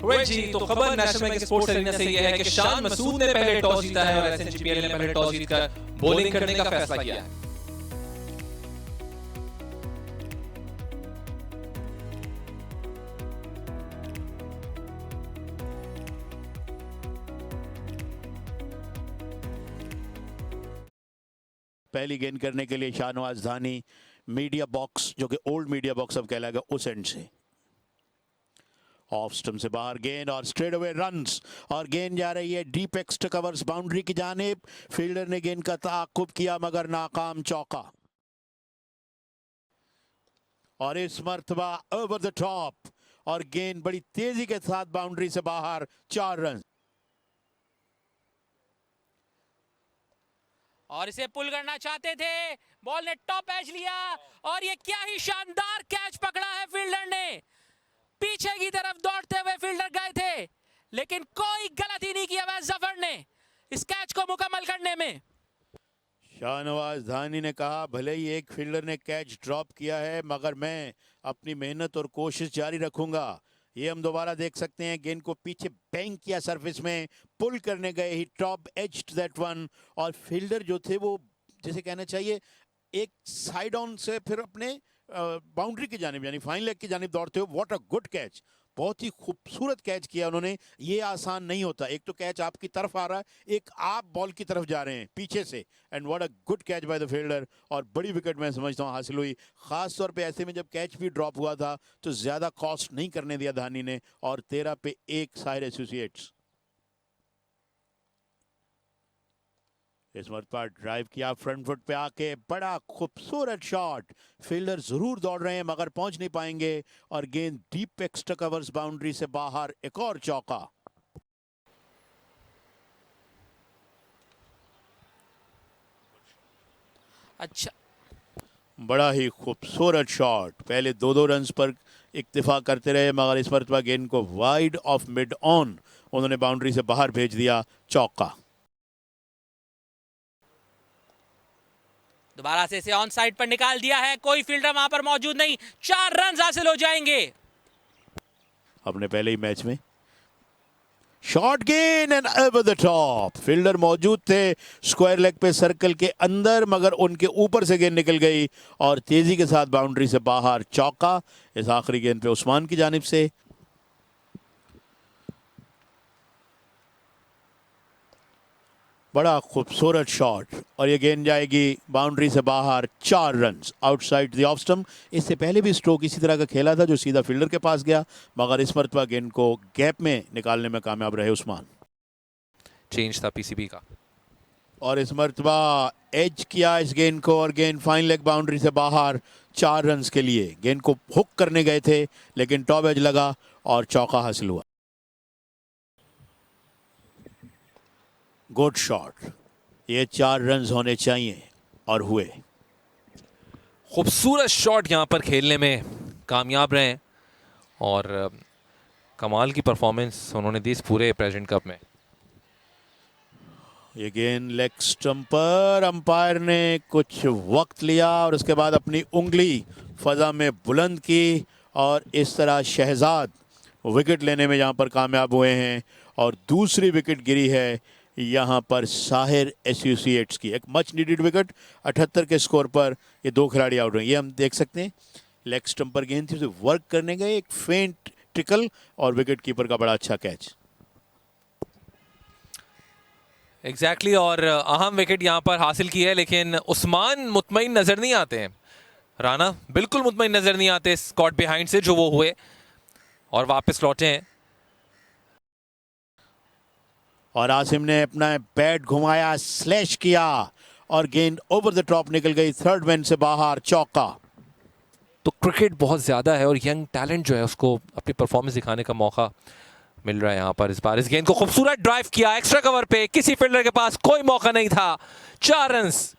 Right जी, तो खबर national bank sports arena से यह है कि शान मसूद ने पहले टॉस जीता है और एसएनजीपीएल ने पहले टॉस जीतकर बॉलिंग करने का फैसला किया है। पहली गेंद करने के लिए शाहनवाज धानी मीडिया बॉक्स, जो कि ओल्ड मीडिया बॉक्स अब कहलाएगा, उस एंड से ऑफ स्टंप से बाहर गेंद और स्ट्रेट अवे रन्स और गेंद जा रही है डीप एक्स्ट्रा कवर्स बाउंड्री की जानिब। फील्डर ने गेंद का ताक़ुब किया मगर नाकाम, चौका। और इस मर्तबा ओवर द टॉप और गेंद बड़ी तेजी के साथ बाउंड्री से बाहर, 4 रन। और इसे पुल करना चाहते थे, बॉल ने टॉप एज लिया और ये क्या ही शानदार कैच पकड़ा है फील्डर ने। पीछे की तरफ दौड़ते हुए फील्डर गए थे लेकिन कोई गलती नहीं किया वह जफर ने इस कैच को मुकम्मल करने में। शाहनवाज धानी ने कहा, भले ही एक फील्डर ने कैच ड्रॉप किया है मगर मैं अपनी मेहनत और कोशिश जारी रखूंगा। ये हम दोबारा देख सकते हैं, गेंद को पीछे बैंक किया, सरफेस में पुल करने गए, ही टॉप एज्ड दैट वन। और फील्डर जो थे वो, जैसे कहना चाहिए, एक साइड ऑन से फिर अपने बाउंड्री की जानिब यानी फाइन लेग की जानिब दौड़ते हो। व्हाट अ गुड कैच, बहुत ही खूबसूरत कैच किया उन्होंने। ये आसान नहीं होता, एक तो कैच आपकी तरफ आ रहा है, एक आप बॉल की तरफ जा रहे हैं पीछे से, and what a good catch by the fielder. और बड़ी विकेट मैं समझता हूँ हासिल हुई, खास तौर पे ऐसे में जब कैच भी ड्रॉप हुआ था तो ज़्यादा कॉस्ट नहीं करने दिया धानी ने। और 13 पे 1 साहिर एसोसिएट्स। इस मरतबा ड्राइव किया फ्रंट फुट पे आके, बड़ा खूबसूरत शॉट। फील्डर जरूर दौड़ रहे हैं मगर पहुंच नहीं पाएंगे और गेंद डीप एक्स्ट्रा कवर्स बाउंड्री से बाहर, एक और चौका। अच्छा, बड़ा ही खूबसूरत शॉट। पहले 2-2 रन्स पर इक्तिफा करते रहे मगर इस मरतबा गेंद को वाइड ऑफ मिड ऑन उन्होंने बाउंड्री से बाहर भेज दिया, चौका। दोबारा से इसे ऑन साइड पर निकाल दिया है, कोई फील्डर वहां पर मौजूद नहीं, 4 रन हासिल हो जाएंगे। अपने पहले ही मैच में शॉट गेंद and over the top. Fielder मौजूद थे स्क्वायर लेग पे सर्कल के अंदर मगर उनके ऊपर से गेंद निकल गई और तेजी के साथ बाउंड्री से बाहर, चौका। इस आखिरी गेंद पे उस्मान की जानिब से। बड़ा खूबसूरत शॉट और ये गेंद जाएगी बाउंड्री से बाहर, 4 runs outside the off stump. इससे पहले भी स्ट्रोक इसी तरह का खेला था जो सीधा फील्डर के पास गया मगर इस मरतबा गेंद को गैप में निकालने में कामयाब रहे उस्मान। चेंज था पीसीबी का और इस मरतबा एज किया इस गेंद को और गेंद फाइन लेग बाउंड्री से बाहर, 4 रन्स के लिए। गेंद को हुक करने गए थे लेकिन टॉप एज लगा और चौका हासिल हुआ। गुड शॉट, ये 4 रन्स होने चाहिए और हुए। खूबसूरत शॉट यहां पर खेलने में कामयाब रहे और कमाल की परफॉर्मेंस उन्होंने दी इस पूरे प्रेजेंट कप में। ये गेंद लेग स्टंप पर अंपायर ने कुछ वक्त लिया और उसके बाद अपनी उंगली फजा में बुलंद की और इस तरह शहजाद विकेट लेने में यहाँ पर कामयाब हुए हैं। और दूसरी विकेट गिरी है यहाँ पर साहिर एसोसिएट्स की, एक मच नीडेड विकेट। 78 के स्कोर पर ये 2 खिलाड़ी आउट हुए। ये हम देख सकते हैं, लेग स्टंप पर गेंद थी, उसे वर्क करने गए, एक फेंट ट्रिकल और विकेट कीपर का बड़ा अच्छा कैच। एग्जैक्टली और अहम विकेट यहां पर हासिल की है लेकिन उस्मान मुतमईन नजर नहीं आते हैं। राना बिल्कुल मुतमईन नजर नहीं आते स्कॉट बिहाइंड से जो वो हुए और वापस लौटे हैं। और आसिम ने अपना बैट घुमाया, स्लैश किया और गेंद ओवर द टॉप निकल गई, थर्ड मैन से बाहर, चौका। तो क्रिकेट बहुत ज़्यादा है और यंग टैलेंट जो है उसको अपनी परफॉर्मेंस दिखाने का मौका मिल रहा है यहाँ पर। इस बार इस गेंद को खूबसूरत ड्राइव किया एक्स्ट्रा कवर पे, किसी फील्डर के पास कोई मौका नहीं था, 4 रन्स।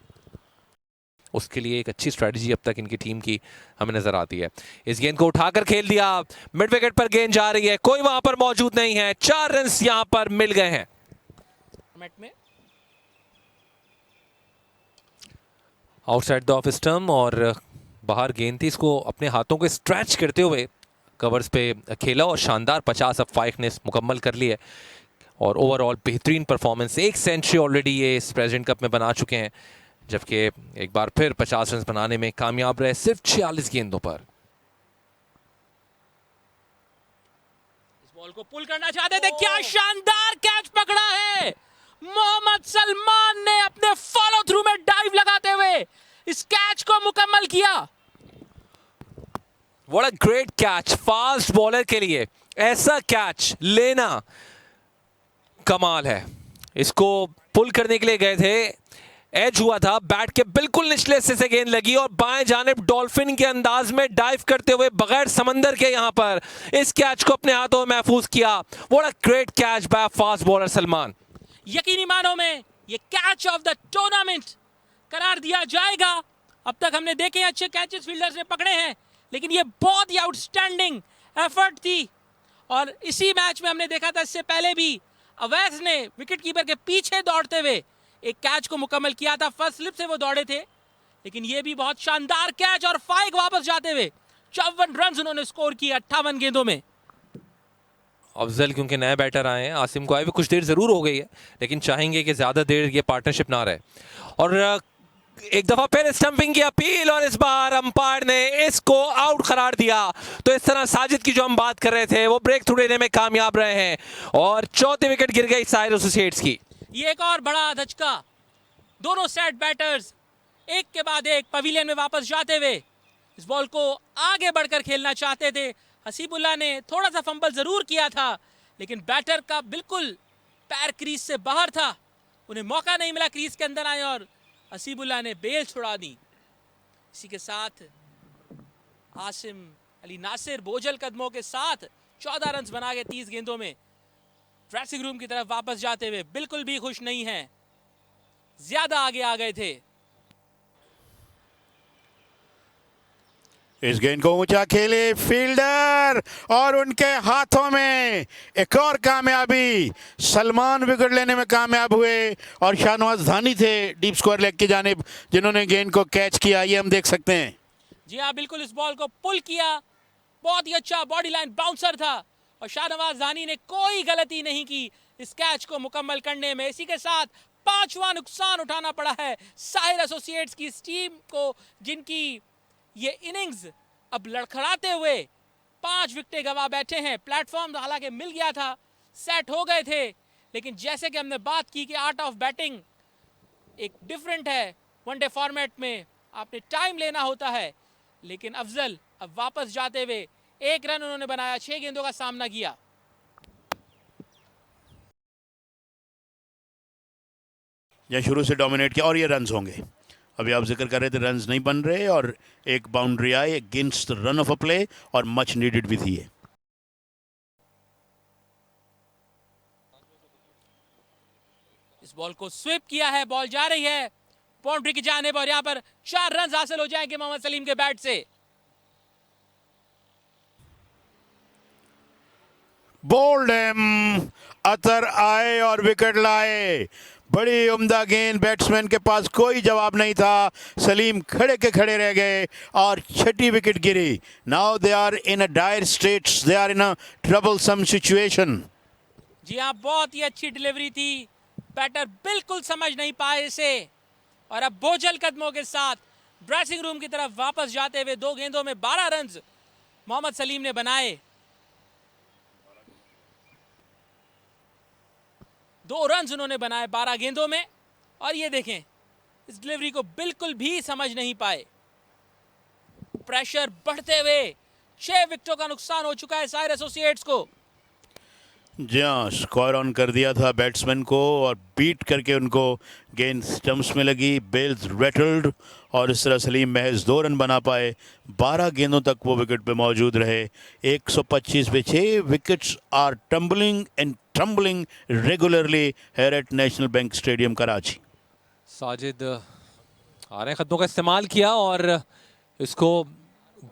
उसके लिए एक अच्छी स्ट्रेटजी अब तक इनकी टीम की हमें नजर आती है। इस गेंद को उठाकर खेल दिया, मिड विकेट पर गेंद जा रही है, कोई वहां पर मौजूद नहीं है, 4 रन्स यहाँ पर मिल गए हैं। आउटसाइड द ऑफ स्टंप और बाहर गेंद थी, इसको अपने हाथों को स्ट्रेच करते हुए कवर्स पे खेला और शानदार 50 अब फाइक ने मुकम्मल कर ली है और ओवरऑल बेहतरीन परफॉर्मेंस। एक सेंचुरी ऑलरेडी ये इस प्रेसिडेंट कप में बना चुके हैं, जबकि एक बार फिर 50 रन बनाने में कामयाब रहे सिर्फ 46 गेंदों पर। इस बॉल को पुल करना चाहते थे, क्या शानदार कैच पकड़ा है। मोहम्मद सलमान ने अपने फॉलो थ्रू में डाइव लगाते हुए इस कैच को मुकम्मल किया। What a great catch, fast bowler के लिए ऐसा कैच लेना कमाल है। इसको पुल करने के लिए गए थे, एज हुआ था, बैट के बिल्कुल निचले हिस्से से गेंद लगी और बाएं जानिब डॉल्फिन के अंदाज में डाइव करते हुए बगैर समंदर के यहां पर इस कैच को अपने हाथों में महफूज किया। What a great catch by fast bowler Salman. यकीनी मानों में ये कैच ऑफ द टूर्नामेंट करार दिया जाएगा। अब तक हमने देखे अच्छे कैचेस फील्डर्स ने पकड़े हैं, लेकिन ये बहुत ही आउटस्टैंडिंग एफर्ट थी। और इसी मैच में हमने देखा था, इससे पहले भी अवैस ने विकेटकीपर के पीछे दौड़ते हुए एक कैच को मुकम्मल किया था। फर्स्ट स्लिप से वो दौड़े थे, लेकिन ये भी बहुत शानदार कैच और फाइक वापस जाते हुए 54 रन उन्होंने स्कोर किए 58 गेंदों में। अफजल क्योंकि नए बैटर आए हैं, आसिम को आए हुए कुछ देर जरूर हो गई है, लेकिन चाहेंगे कि ज्यादा देर ये पार्टनरशिप ना रहे। और एक दफा फिर स्टंपिंग की अपील और इस बार अंपायर ने इसको आउट करार दिया। तो इस तरह साजिद की जो हम बात कर रहे थे वो ब्रेक थ्रू लेने में कामयाब रहे हैं और चौथी विकेट गिर गई साहिर एसोसिएट्स की। ये एक और बड़ा धचका, दोनों सेट बैटर्स एक के बाद एक पवेलियन में वापस जाते हुए इस बॉल को आगे बढ़कर खेलना चाहते थे। हसीबुल्लाह ने थोड़ा सा फंबल जरूर किया था, लेकिन बैटर का बिल्कुल पैर क्रीज से बाहर था, उन्हें मौका नहीं मिला क्रीज के अंदर आए और हसीबुल्लाह ने बेल छुड़ा दी। इसी के साथ आसिम अली नासिर बोझल कदमों के साथ 14 रन बना के 30 गेंदों में ड्रेसिंग रूम की तरफ वापस जाते हुए बिल्कुल भी खुश नहीं हैं, ज्यादा आगे आ गए थे। इस गेंद को ऊंचा खेले फील्डर और उनके हाथों में एक और कामयाबी। सलमान विकेट लेने में कामयाब हुए और शाहनवाज धानी थे डीप स्क्वायर लेग की जानिब जिन्होंने गेंद को कैच किया। ये हम देख सकते हैं। जी हाँ, बिल्कुल इस बॉल को पुल किया, बहुत ही अच्छा बॉडी लाइन बाउंसर था और शाहनवाज धानी ने कोई गलती नहीं की इस कैच को मुकम्मल करने में। इसी के साथ 5वां नुकसान उठाना पड़ा है साहिर एसोसिएट्स की इस टीम को, जिनकी ये इनिंग्स अब लड़खड़ाते हुए 5 विकेटें गंवा बैठे हैं। प्लेटफॉर्म हालांकि मिल गया था, सेट हो गए थे, लेकिन जैसे कि हमने बात की कि आर्ट ऑफ बैटिंग एक डिफरेंट है, वनडे फॉर्मेट में आपने टाइम लेना होता है। लेकिन अफजल अब वापस जाते हुए 1 रन उन्होंने बनाया, 6 गेंदों का सामना किया। या शुरू से डोमिनेट किया और ये रन्स होंगे। अभी आप जिक्र कर रहे थे रन्स नहीं बन रहे और एक boundary I against run of a play और मच नीडेड भी थी। इस बॉल को स्विप किया है, बॉल जा रही है बाउंड्री की जानिब और यहां पर 4 रन हासिल हो जाएंगे मोहम्मद सलीम के बैट से। बोल्ड अतर आए और विकेट लाए। बड़ी उम्दा गेंद, बैट्समैन के पास कोई जवाब नहीं था। सलीम खड़े के खड़े रह गए और 6ठी विकेट गिरी। Now they are in a dire straits, they are in a troublesome situation. जी हाँ, बहुत ही अच्छी डिलीवरी थी, बैटर बिल्कुल समझ नहीं पाए इसे और अब बोझल कदमों के साथ ड्रेसिंग रूम की तरफ वापस जाते हुए 2 गेंदों में 12 रन मोहम्मद सलीम ने बनाए। 2 रन उन्होंने बनाए 12 गेंदों में और ये देखें इस डिलीवरी को बिल्कुल भी समझ नहीं पाए। प्रेशर बढ़ते हुए 6 विकेटों का नुकसान हो चुका है साहिर एसोसिएट्स को। जी हाँ, स्कोर ऑन कर दिया था बैट्समैन को और बीट करके उनको गेंद स्टंप्स में लगी, बेल्स रेटल्ड और इस तरह सलीम महज 2 रन बना पाए। 12 गेंदों तक वो विकेट पे मौजूद रहे। 125 पे 6 wickets are tumbling and crumbling regularly here at National Bank stadium Karachi. Sajid आ रहे खतों का इस्तेमाल किया और इसको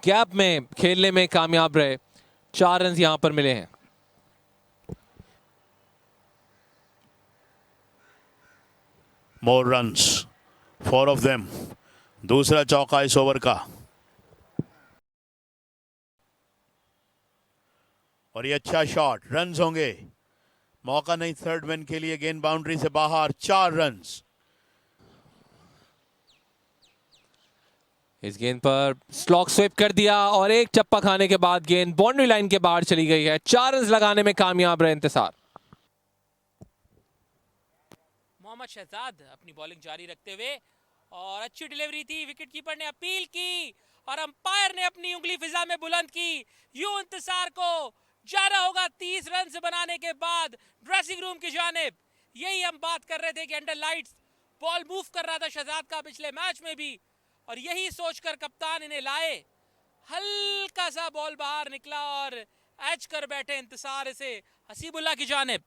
गैप में खेलने में कामयाब रहे। 4 रन यहां पर मिले हैं। मोर रन्स, 4 ऑफ देम। दूसरा चौका इस ओवर का। और ये अच्छा शॉट, रन्स होंगे, मौका नहीं थर्ड मैन के लिए, गेंद बाउंड्री से बाहर, 4 रन्स। इस गेंद पर स्लॉक स्वीप कर दिया और एक चप्पा खाने के बाद गेंद बाउंड्री लाइन के बाहर चली गई है। 4 रन लगाने में कामयाब रहे इंतजार। मोहम्मद शहजाद अपनी बॉलिंग जारी रखते हुए, और अच्छी डिलीवरी थी, विकेटकीपर ने अपील की और अंपायर ने अपनी उंगली फिजा में बुलंद की। यूं इंतजार को जाना होगा 30 रन बनाने के बाद ड्रेसिंग रूम की जानिब। यही हम बात कर रहे थे कि अंडर लाइट्स बॉल मूव कर रहा था शहजाद का पिछले मैच में भी, और यही सोचकर कप्तान इन्हें लाए। हल्का सा बॉल बाहर निकला और एच कर बैठे इंतजार से हसीबुल्ला की जानिब।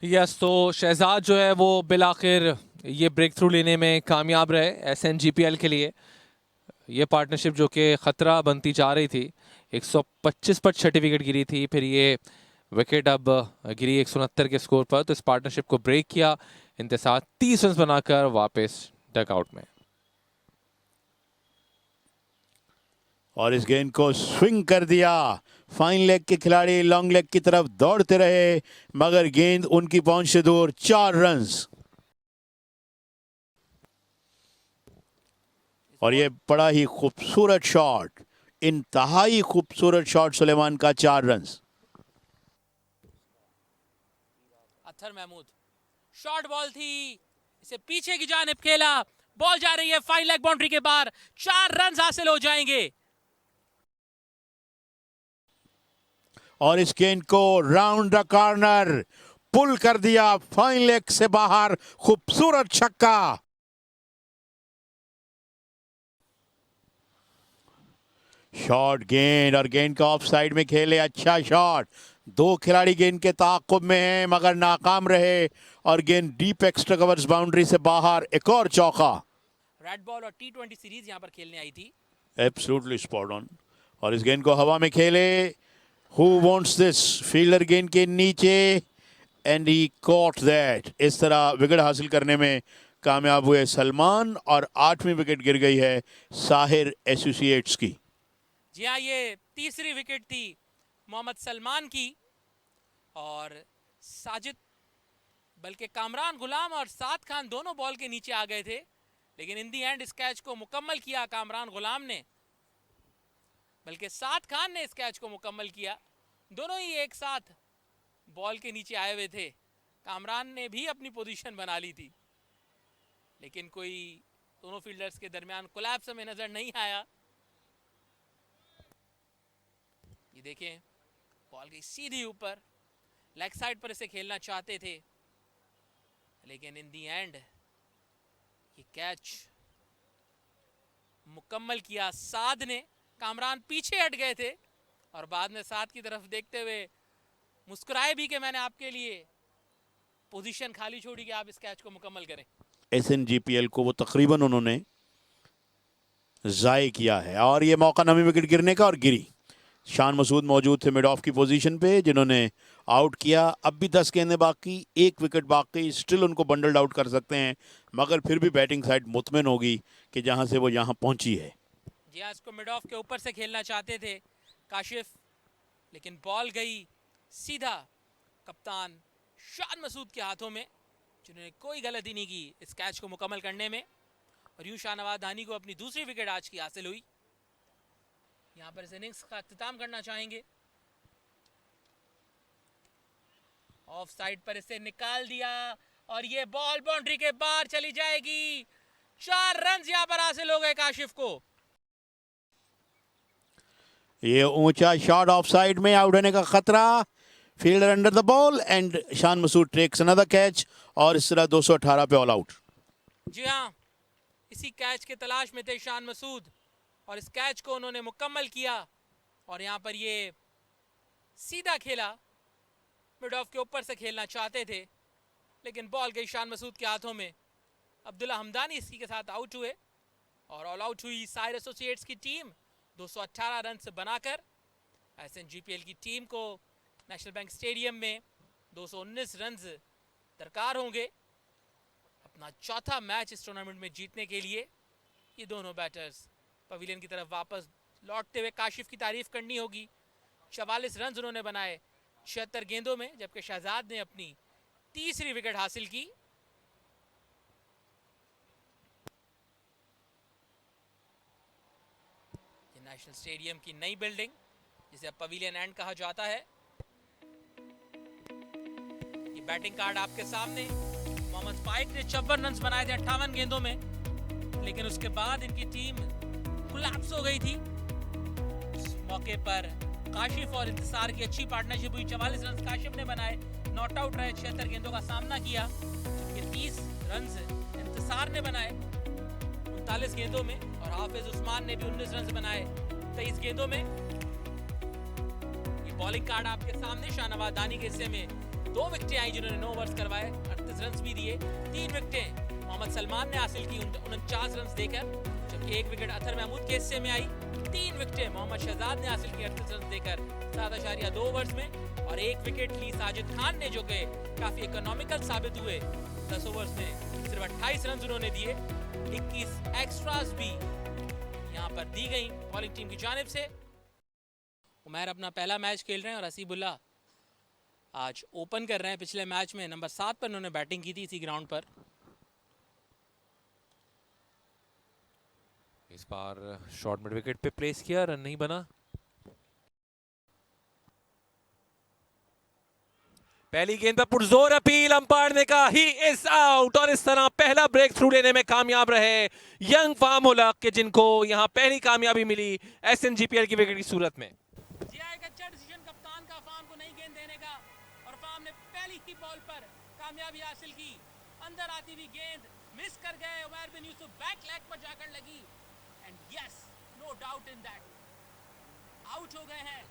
यस, तो शहजाद जो है वो बिलाखिर ये ब्रेक थ्रू लेने में कामयाब रहे SNGPL के लिए। ये पार्टनरशिप जो कि ख़तरा बनती जा रही थी, 125 पर छठी विकेट गिरी थी, फिर ये विकेट अब गिरी 169 के स्कोर पर, तो इस पार्टनरशिप को ब्रेक किया इंतजार 30 रन बनाकर वापस डकआउट में। और इस गेंद को स्विंग कर दिया, फाइन लेग के खिलाड़ी लॉन्ग लेग की तरफ दौड़ते रहे, मगर गेंद उनकी पहुंच से दूर, 4 रन्स। और ये बड़ा ही खूबसूरत शॉट, इंतहाई खूबसूरत शॉट सुलेमान का, 4 runs. Athar Mahmood, short ball थी, इसे पीछे की जानिब खेला, बॉल जा रही है फाइन लेग बाउंड्री के बाहर, 4 रन हासिल हो जाएंगे। और इस गेंद को राउंड द कॉर्नर पुल कर दिया, फाइन लेग से बाहर, खूबसूरत छक्का। शॉट गेंद, और गेंद का ऑफ साइड में खेले, अच्छा शॉट। 2 खिलाड़ी गेंद के ताक़ुब में हैं मगर नाकाम रहे, और गेंद डीप एक्स्ट्रा कवर्स बाउंड्री से बाहर, एक और चौका। रेड बॉल और T20 सीरीज यहां पर खेलने आई थी। Absolutely spot on. और इस गेंद को हवा में खेले, हु वांट्स दिस, फील्डर गेंद के नीचे, एंड ही कॉट दैट। इस तरह विकेट हासिल करने में कामयाब हुए सलमान, और 8वीं विकेट गिर गई है साहिर एसोसिएट्स की। जी हाँ, ये तीसरी विकेट थी मोहम्मद सलमान की, और साजिद बल्कि कामरान गुलाम और साद खान दोनों बॉल के नीचे आ गए थे, लेकिन इन दी एंड इस कैच को मुकम्मल किया कामरान गुलाम ने, बल्कि साद खान ने इस कैच को मुकम्मल किया। दोनों ही एक साथ बॉल के नीचे आए हुए थे। कामरान ने भी अपनी पोजीशन बना ली थी, लेकिन कोई दोनों फील्डर्स के दरमियान कोलैप्स हमें नजर नहीं आया। ये देखें, बॉल गई सीधी ऊपर, लेग साइड पर इसे खेलना चाहते थे, लेकिन इन दी एंड ये कैच मुकम्मल किया साद ने। कामरान पीछे हट गए थे और बाद में साद की तरफ देखते हुए मुस्कुराए भी कि मैंने आपके लिए पोजीशन खाली छोड़ी कि आप इस कैच को मुकम्मल करें। SNGPL को वो तकरीबन उन्होंने ज़ाय किया है, और ये मौका 9वीं विकेट गिरने का, और गिरी। शान मसूद मौजूद थे मिड ऑफ की पोजीशन पे, जिन्होंने आउट किया। अब भी 10 गेंदें बाकी, 1 विकेट बाकी, स्टिल उनको बंडल्ड आउट कर सकते हैं, मगर फिर भी बैटिंग साइड मुतमिन होगी कि जहां से वो यहां पहुंची है। जी हाँ, इसको मिड ऑफ के ऊपर से खेलना चाहते थे काशिफ, लेकिन बॉल गई सीधा कप्तान शान मसूद के हाथों में, जिन्होंने कोई गलती नहीं की इस कैच को मुकम्मल करने में, और यूं शाहनवाज धानी को अपनी दूसरी विकेट आज की हासिल हुई। यहां पर इस इनिंग्स का अख्तिताम करना चाहेंगे। ऑफ साइड पर इसे निकाल दिया, और ये बॉल बाउंड्री के बाहर चली जाएगी। 4 रन यहां पर हासिल हो गए काशिफ को। ये ऊंचा शॉट ऑफ साइड में, आउट होने का खतरा, fielder under the ball, and Shan Masood takes another catch, और इस तरह 218 पे ऑल आउट। जी हाँ, इसी कैच के तलाश में थे शान मसूद, और इस कैच को उन्होंने मुकम्मल किया, और यहाँ पर ये सीधा खेला, मिड ऑफ के ऊपर से खेलना चाहते थे, लेकिन बॉल गई शान मसूद के हाथों में। अब्दुल्ला हमदानी इसी के साथ आउट हुए, और ऑल आउट हुई साहिर एसोसिएट्स की टीम 218 रन से बनाकर। SNGPL की टीम को नेशनल बैंक स्टेडियम में 219 रन दरकार होंगे अपना चौथा मैच इस टूर्नामेंट में जीतने के लिए। ये दोनों बैटर्स पवेलियन की तरफ वापस लौटते हुए काशिफ की तारीफ करनी होगी, 44 रन उन्होंने बनाए 76 गेंदों में, जबकि शहजाद ने अपनी तीसरी विकेट हासिल की। ये नेशनल स्टेडियम की नई बिल्डिंग, जिसे अब पवेलियन एंड कहा जाता है। ये बैटिंग कार्ड आपके सामने। मोहम्मद फाइक ने 54 रन बनाए थे 58 गेंदों में, लेकिन उसके बाद इनकी टीम कोलैप्स हो गई थी। उस मौके पर काशिफ और इंतजार की अच्छी पार्टनरशिप हुई। 44 रन काशिफ ने बनाए, नॉट आउट रहे, 76 गेंदों का सामना किया। ये 30 रन इंतजार ने बनाए 39 गेंदों में, और हाफिज उस्मान ने भी 19 रन बनाए 23 गेंदों में। ये बॉलिंग कार्ड आपके सामने। शाहनवाज दानी के हिस्से में 2 विकेटें आई, जिन्होंने 9 ओवर्स करवाए, 38 रन भी दिए। 3 विकेटें मोहम्मद सलमान ने हासिल की 49 रन देकर, जबकि 1 विकेट अतर महमूद के हिस्से में आई। 3 विकेटें मोहम्मद शहजाद ने हासिल की 38 रन देकर 7.2 ओवर्स में, और 1 विकेट ली साजिद खान ने, जो कि काफी इकोनॉमिकल साबित हुए। 10 ओवर्स में सिर्फ 28 रन उन्होंने दिए। 21 एक्स्ट्रास भी यहाँ पर दी गई बॉलिंग टीम की जानिब से। उमैर अपना पहला मैच खेल रहे हैं और हसीबुल्लाह आज ओपन कर रहे हैं। पिछले मैच में नंबर 7 पर उन्होंने बैटिंग की थी इसी ग्राउंड पर। इस बार शॉर्ट मिड विकेट पे प्लेस किया, रन नहीं बना। पहली गेंद पर पुरजोर अपील, अंपायर ने कहा ही इज आउट, और इस तरह पहला ब्रेक थ्रू लेने में कामयाब रहे यंग फार्म उलक के, जिनको यहां पहली कामयाबी मिली SNGPL की विकेट की सूरत में। एक अच्छा डिसीजन कप्तान का फार्म को नहीं गेंद देने का, और फार्म ने पहली ही बॉल पर कामयाबी हासिल की। अंदर आती हुई गेंद मिस कर गए। उमैर बिन यूसुफ बैक लेग पर जाकर लगी, and yes, no doubt in that, out हो गए हैं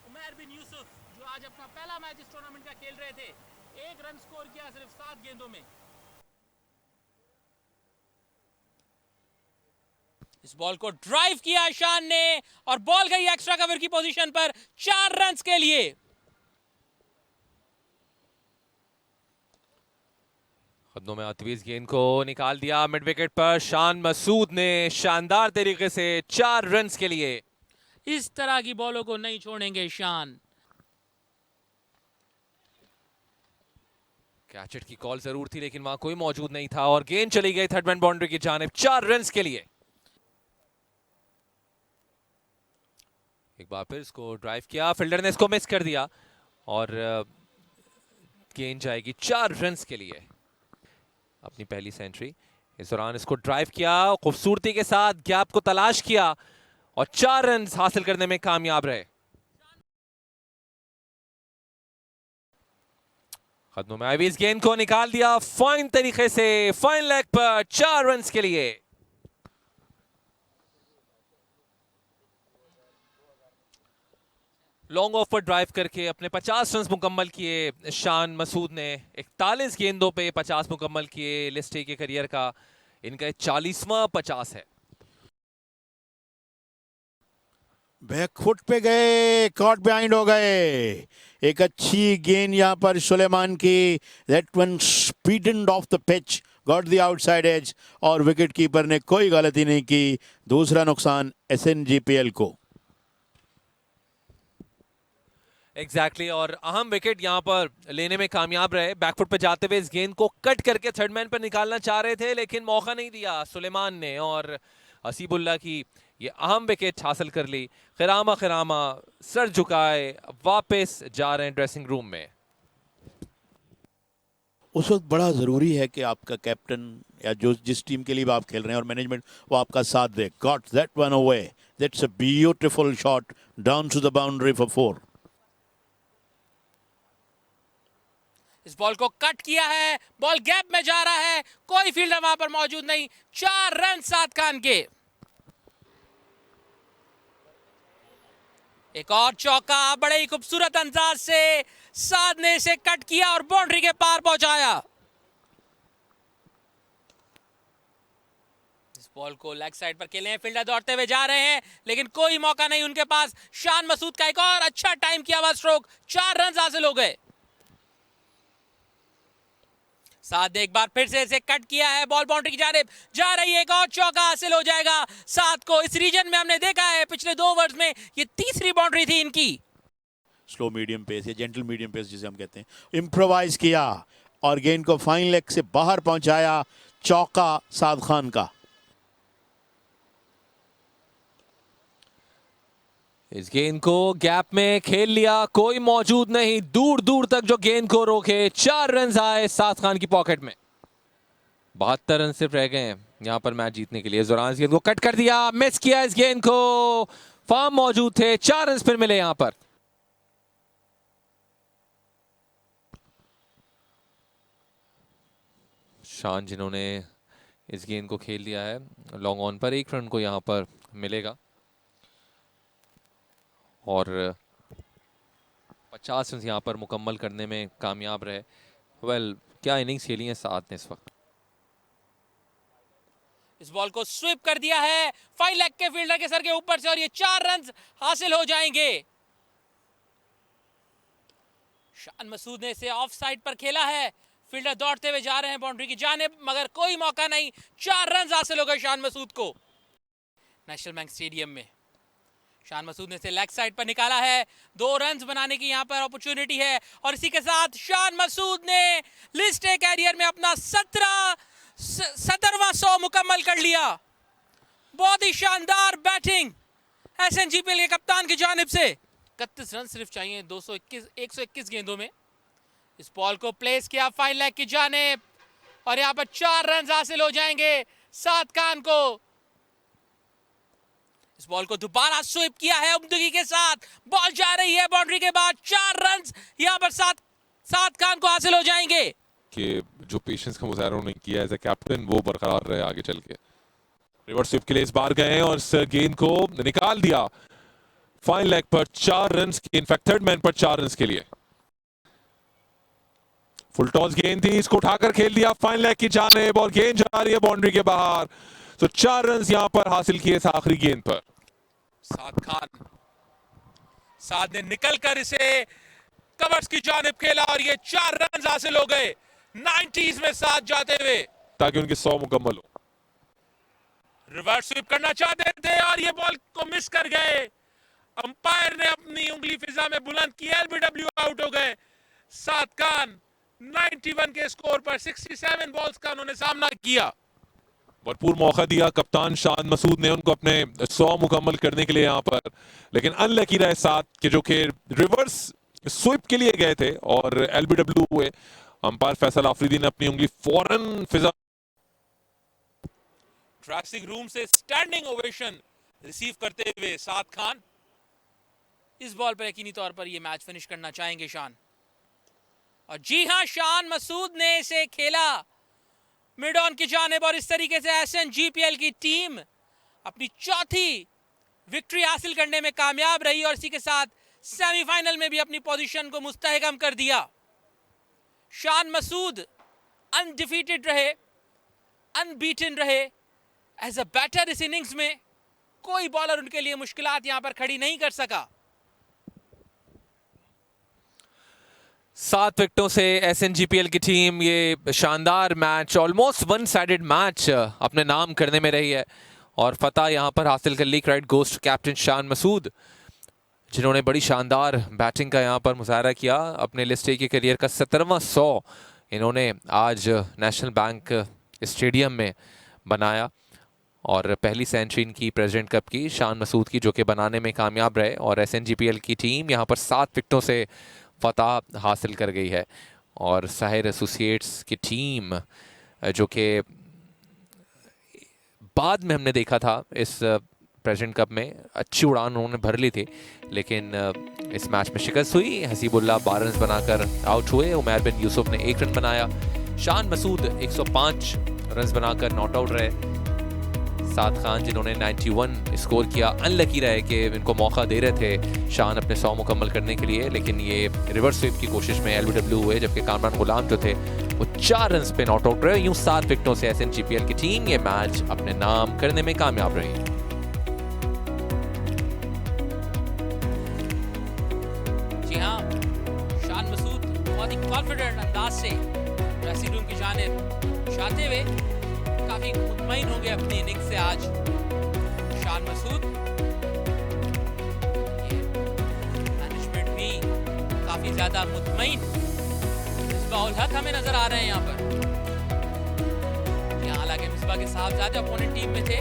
उमैर बिन यूसुफ, जो आज अपना पहला मैच इस टूर्नामेंट का खेल रहे थे। 1 रन स्कोर किया सिर्फ 7 गेंदों में। इस बॉल को ड्राइव किया ईशान ने, और बॉल गई एक्स्ट्रा कवर की पोजीशन पर 4 रन के लिए। कदमों में आती हुई इस गेंद को निकाल दिया मिड विकेट पर शान मसूद ने शानदार तरीके से 4 रन के लिए। इस तरह की बॉलों को नहीं छोड़ेंगे ईशान। कैचेट की कॉल जरूर थी, लेकिन वहां कोई मौजूद नहीं था, और गेंद चली गई थर्ड मैन बाउंड्री की जानिब 4 रन के लिए। एक बार फिर इसको ड्राइव किया, फील्डर ने इसको मिस कर दिया, और गेंद जाएगी 4 रन के लिए। अपनी पहली सेंचुरी। इस दौरान इसको ड्राइव किया, खूबसूरती के साथ गैप को तलाश किया, और 4 रन हासिल करने में कामयाब रहे। कदमों में आई इस गेंद को निकाल दिया फाइन तरीके से, फाइन लेग पर 4 रन के लिए। लॉन्ग ऑफ पर ड्राइव करके अपने 50 रन मुकम्मल किए शान मसूद ने। 41 गेंदों पे 50 मुकम्मल किए। लिस्ट ए के करियर का इनका 40वां 50 है। बैकफुट पे गए, कॉट बिहाइंड हो गए। एक अच्छी गेंद यहां पर सुलेमान की, that one sped off the pitch, got the outside edge, और विकेट कीपर ने कोई गलती नहीं की। दूसरा नुकसान SNGPL को। एग्जैक्टली और अहम विकेट यहां पर लेने में कामयाब रहे। बैकफुट पे जाते हुए इस गेंद को कट करके थर्ड मैन पर निकालना चाह रहे थे, लेकिन मौका नहीं दिया सुलेमान ने, और हसीबुल्लाह की ये अहम विकेट हासिल कर ली। खिरामा सर झुकाए वापस जा रहे हैं ड्रेसिंग रूम में। उस वक्त बड़ा ज़रूरी है कि आपका कैप्टन या जो जिस टीम के लिए आप खेल रहे हैं और मैनेजमेंट वो आपका साथ दे। Got that one away, that's a beautiful shot down to the boundary for 4। इस बॉल को कट किया है, बॉल गैप में जा रहा है, कोई फील्डर वहां पर मौजूद नहीं। 4 रन साद खान के। एक और चौका बड़े ही खूबसूरत अंदाज से साद ने इसे कट किया और बाउंड्री के पार पहुंचाया। इस बॉल को लेग साइड पर खेले हैं, फील्डर दौड़ते हुए जा रहे हैं, लेकिन कोई मौका नहीं उनके पास। शान मसूद का एक और अच्छा टाइम किया हुआ स्ट्रोक, 4 रन हासिल हो गए। साद एक बार फिर से इसे कट किया है, बॉल बाउंड्री की जानिब जा रही है, एक और चौका हासिल हो जाएगा साद को। इस रीजन में हमने देखा है पिछले 2 ओवर्स में ये तीसरी बाउंड्री थी इनकी। स्लो मीडियम पेस या जेंटल मीडियम पेस जिसे हम कहते हैं, इम्प्रोवाइज किया और गेंद को फाइन लेग से बाहर पहुंचाया। चौका साद खान का। इस गेंद को गैप में खेल लिया, कोई मौजूद नहीं, दूर दूर तक जो गेंद को रोके। 4 रन आए साद खान की पॉकेट में। 72 रन सिर्फ रह गए हैं यहां पर मैच जीतने के लिए। इस दौरान इस गेंद को कट कर दिया, मिस किया इस गेंद को। फार्म मौजूद थे, 4 रन फिर मिले यहां पर। शान जिन्होंने इस गेंद को खेल लिया है लॉन्ग ऑन पर, 1 रन को यहां पर मिलेगा और 50 रन यहां पर मुकम्मल करने में कामयाब रहे। क्या इनिंग्स खेली है साथ ने इस वक्त। इस बॉल को स्वीप कर दिया है फाइन लेग के फील्डर के सर के ऊपर से और ये 4 रन हासिल हो जाएंगे। शान मसूद ने इसे ऑफ साइड पर खेला है, फील्डर दौड़ते हुए जा रहे हैं बाउंड्री की जानिब, मगर कोई मौका नहीं। 4 रन हासिल हो गए शान मसूद को नेशनल बैंक स्टेडियम में। शान मसूद ने इसे लेग साइड पर निकाला है, 2 रन बनाने की यहां पर अपॉर्चुनिटी है और इसी के साथ शान मसूद ने लिस्ट ए कैरियर में अपना 17वां 100 मुकम्मल कर लिया। बहुत ही शानदार बैटिंग एसएनजीपीएल के कप्तान की जानिब से। 31 रन सिर्फ चाहिए 121 गेंदों में। इस बॉल को प्लेस किया फाइन लेग की जानिब और यहां पर 4 रन हासिल हो जाएंगे साद खान को। इस बॉल को दोबारा स्वीप किया है उम्दगी के साथ, बॉल जा रही है बाउंड्री के बाद। 4 रन यहां पर साद खान को हासिल हो जाएंगे। कि जो पेशेंस का मुजाहरा उन्होंने किया एज ए कैप्टन वो बरकरार रहे आगे चल के। रिवर्स स्वीप के लिए इस बार गए और इस गेंद को निकाल दिया फाइन लेग पर। 4 रन, इनफैक्ट थर्ड मैन पर 4 रन के लिए। फुल टॉस गेंद थी, इसको उठाकर खेल दिया फाइन लेग की जानिब और गेंद जा रही है बाउंड्री के बाहर। तो 4 रन यहां पर हासिल किए इस आखिरी गेंद पर। साद ने निकलकर इसे कवर्स की जानिब खेला और ये 4 रन हासिल हो गए 90s में साथ जाते हुए, ताकि उनके 100 मुकम्मल हो। रिवर्स स्वीप करना चाहते थे और ये बॉल को मिस कर गए। अंपायर ने अपनी उंगली फिजा में बुलंद की, एलबीडब्ल्यू आउट हो गए। साद खान 91 के स्कोर पर 67 बॉल्स का उन्होंने सामना किया। भरपूर मौका दिया कप्तान शान मसूद ने उनको अपने 100 मुकम्मल करने के लिए यहां पर, लेकिन अनलकी रहे साथ के जो कि रिवर्स स्वीप के लिए गए थे और एलबीडब्ल्यू हुए। अंपायर फैसल आफरीदी ने अपनी उंगली फौरन फिजा। ड्रेसिंग रूम से स्टैंडिंग ओवेशन रिसीव करते हुए साद खान इस बॉल पर यकीनी तौर पर यह मैच फिनिश करना चाहेंगे शान। और जी हां, शान मसूद ने इसे खेला मिड ऑन की जानिब और इस तरीके से एसएनजीपीएल की टीम अपनी 4थी विक्ट्री हासिल करने में कामयाब रही और इसी के साथ सेमीफाइनल में भी अपनी पोजीशन को मुस्तहकम कर दिया। शान मसूद अनडिफीटेड रहे, अनबीटन रहे एज अ बैटर। इस इनिंग्स में कोई बॉलर उनके लिए मुश्किलात यहां पर खड़ी नहीं कर सका। 7 विकेटों से एसएनजीपीएल की टीम ये शानदार match, almost one sided match अपने नाम करने में रही है और फतह यहां पर हासिल कर ली। Credit goes to captain Shan Masood, जिन्होंने बड़ी शानदार बैटिंग का यहां पर मुजाहरा किया। अपने लिस्ट ए के करियर का 17वां 100 इन्होंने आज नेशनल बैंक स्टेडियम में बनाया और पहली सेंचुरी इनकी प्रेसिडेंट कप की शान मसूद की, जो कि बनाने में कामयाब रहे। और एसएनजीपीएल की टीम यहां पर 7 विकेटों से फतह हासिल कर गई है और साहिर एसोसिएट्स की टीम, जो कि बाद में हमने देखा था इस प्रेसिडेंट कप में अच्छी उड़ान उन्होंने भर ली थी, लेकिन इस मैच में शिकस्त हुई। हसीबुल्लाह 12 रन बनाकर आउट हुए, उमैर बिन यूसुफ ने 1 रन बनाया। शान मसूद 105 रन बनाकर नॉट आउट रहे। साद खान जिन्होंने 91 स्कोर किया, अनलकी रहे कि इनको मौका दे रहे थे शान अपने 100 मुकम्मल करने के लिए, लेकिन ये रिवर्स स्वीप की कोशिश में एलबीडब्ल्यू हुए, जबकि कामरान गुलाम जो थे वो 4 रन पे नॉट आउट रहे। यूं 7 विकेटों से एसएनजीपीएल की टीम ये मैच अपने नाम करने में कामयाब रही। जी हाँ, शान मसूद बहुत ही कॉन्फिडेंट अंदाज से ड्रेसिंग रूम की जानिब जाते हुए काफी मुतमईन होंगे अपनी इनिंग्स से आज शान मसूद। मैनेजमेंट भी ज्यादा मुतमईन मिसबाह उल हक हमें नजर आ रहे हैं यहाँ पर। यहाँ हालांकि मिसबाह के साहबजादे अपोनेंट टीम में थे।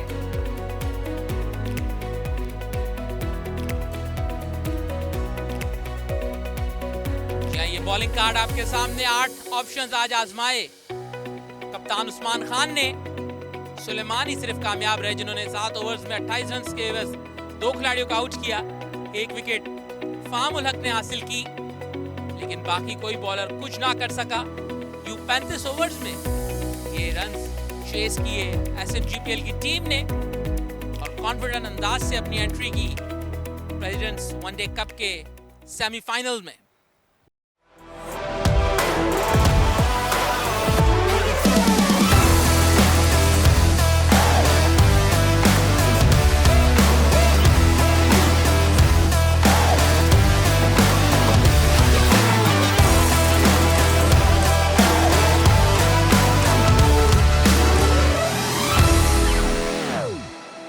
ये बॉलिंग कार्ड आपके सामने 8 ऑप्शंस आज आजमाए कप्तान उस्मान खान ने। सुलेमान ही सिर्फ कामयाब रहे जिन्होंने 7 ओवर्स में 28 रन के एवज 2 खिलाड़ियों को आउट किया। 1 विकेट फाम उल हक ने हासिल की, लेकिन बाकी कोई बॉलर कुछ ना कर सका। 35 ओवर्स में ये रन्स चेस किए SNGPL की टीम ने और कॉन्फिडेंट अंदाज से अपनी एंट्री की प्रेसिडेंट्स वनडे कप के सेमीफाइनल में।